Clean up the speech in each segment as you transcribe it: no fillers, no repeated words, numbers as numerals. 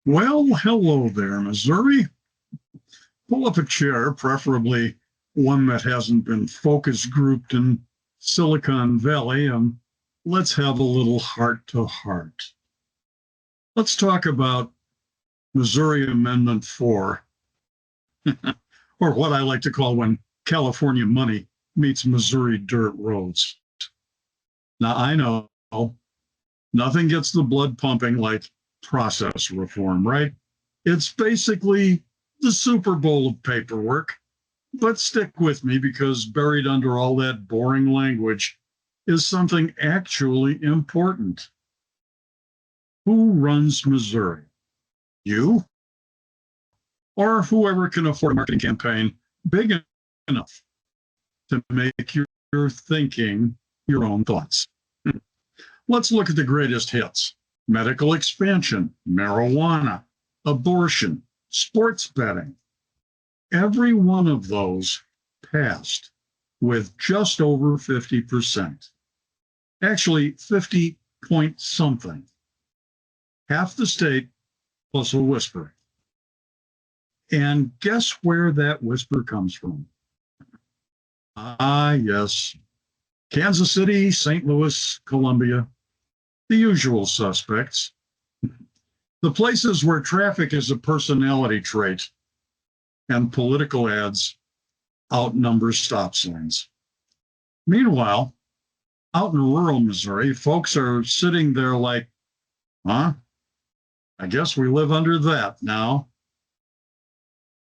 Well, hello there, Missouri. Pull up a chair, preferably one that hasn't been focus grouped in Silicon Valley, and let's have a little heart to heart. Let's talk about Missouri Amendment 4, or what I like to call when California money meets Missouri dirt roads. Now, I know nothing gets the blood pumping like process reform, right? It's basically the Super Bowl of paperwork. But stick with me because buried under all that boring language is something actually important. Who runs Missouri? You? Or whoever can afford a marketing campaign big enough to make your thinking your own thoughts. Let's look at the greatest hits: medical expansion, marijuana, abortion, sports betting. Every one of those passed with just over 50%. Actually, 50 point something. Half the state plus a whisper. And guess where that whisper comes from? Ah, yes. Kansas City, St. Louis, Columbia, the usual suspects. The places where traffic is a personality trait and political ads outnumber stop signs. Meanwhile, out in rural Missouri, folks are sitting there like, huh? I guess we live under that now.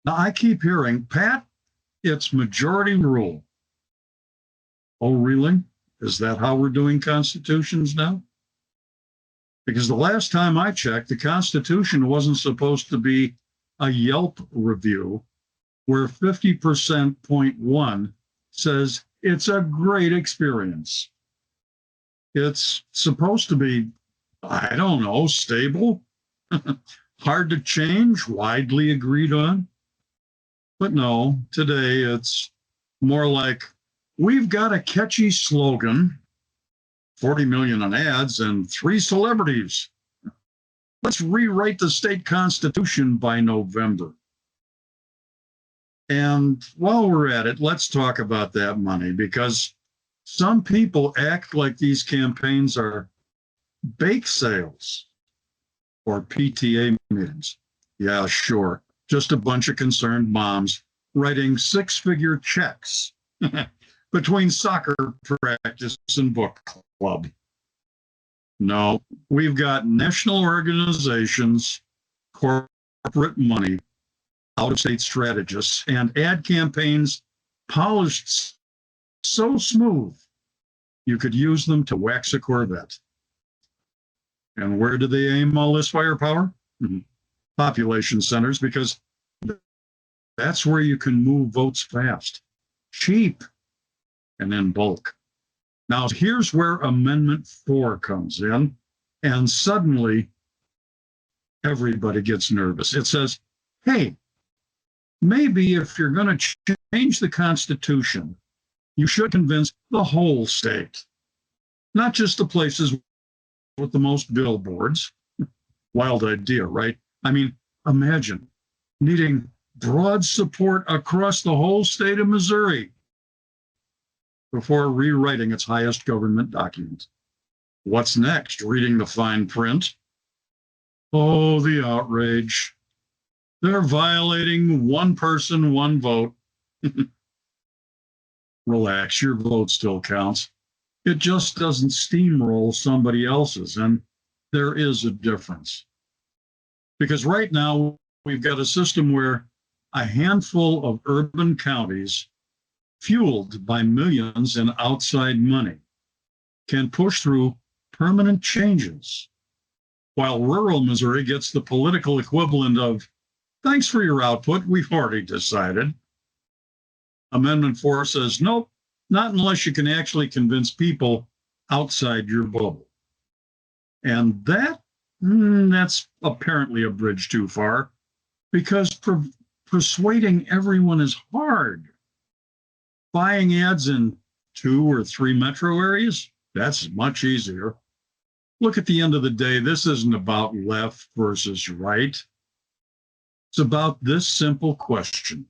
Now, I keep hearing, Pat, it's majority rule. Oh, really? Is that how we're doing constitutions now? Because the last time I checked, the Constitution wasn't supposed to be a Yelp review where 50%.1 says it's a great experience. It's supposed to be, I don't know, stable, hard to change, widely agreed on. But no, today it's more like, we've got a catchy slogan, 40 million in ads, and 3 celebrities. Let's rewrite the state constitution by November. And while we're at it, let's talk about that money, because some people act like these campaigns are bake sales or PTA meetings. Yeah, sure. Just a bunch of concerned moms writing 6-figure checks between soccer practice and book club. No, we've got national organizations, corporate money, out-of-state strategists, and ad campaigns polished so smooth you could use them to wax a Corvette. And where do they aim all this firepower? Population centers, because that's where you can move votes fast, cheap, and in bulk. Now, here's where Amendment 4 comes in, and suddenly everybody gets nervous. It says, hey, maybe if you're going to change the Constitution, you should convince the whole state, not just the places with the most billboards. Wild idea, right? I mean, imagine needing broad support across the whole state of Missouri before rewriting its highest government document. What's next? Reading the fine print? Oh, the outrage. They're violating one person, one vote. Relax, your vote still counts. It just doesn't steamroll somebody else's, and there is a difference. Because right now, we've got a system where a handful of urban counties, fueled by millions in outside money, can push through permanent changes, while rural Missouri gets the political equivalent of, thanks for your output, we've already decided. Amendment 4 says, nope, not unless you can actually convince people outside your bubble. And that's apparently a bridge too far, because persuading everyone is hard. Buying ads in 2 or 3 metro areas, that's much easier. look, at the end of the day, this isn't about left versus right. It's about this simple question.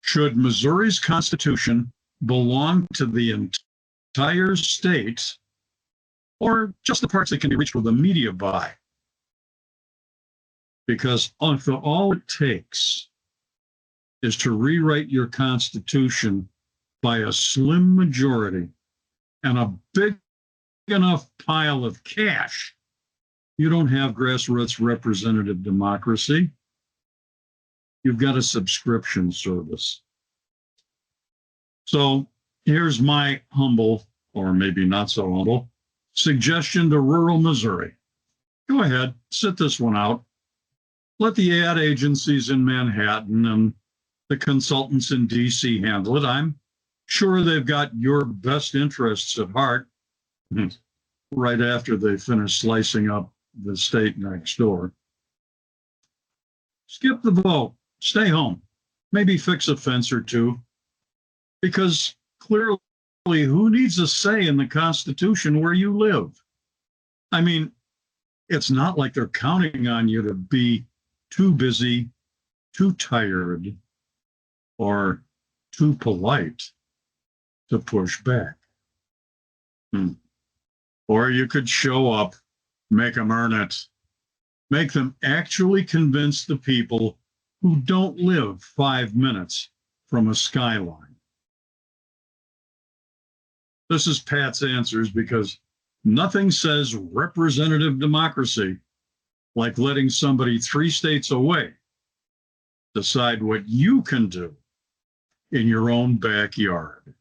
Should Missouri's Constitution belong to the entire state or just the parts that can be reached with a media buy? Because if all it takes is to rewrite your Constitution by a slim majority and a big enough pile of cash, you don't have grassroots representative democracy. You've got a subscription service. So here's my humble, or maybe not so humble, suggestion to rural Missouri. Go ahead, sit this one out. Let the ad agencies in Manhattan and the consultants in DC handle it. I'm sure they've got your best interests at heart right after they finish slicing up the state next door. Skip the vote. Stay home. Maybe fix a fence or two. Because clearly, who needs a say in the Constitution where you live? I mean, it's not like they're counting on you to be too busy, too tired, or too polite to push back. Or you could show up, make them earn it, make them actually convince the people who don't live 5 minutes from a skyline. This is Pat's Answers, because nothing says representative democracy like letting somebody 3 states away decide what you can do in your own backyard.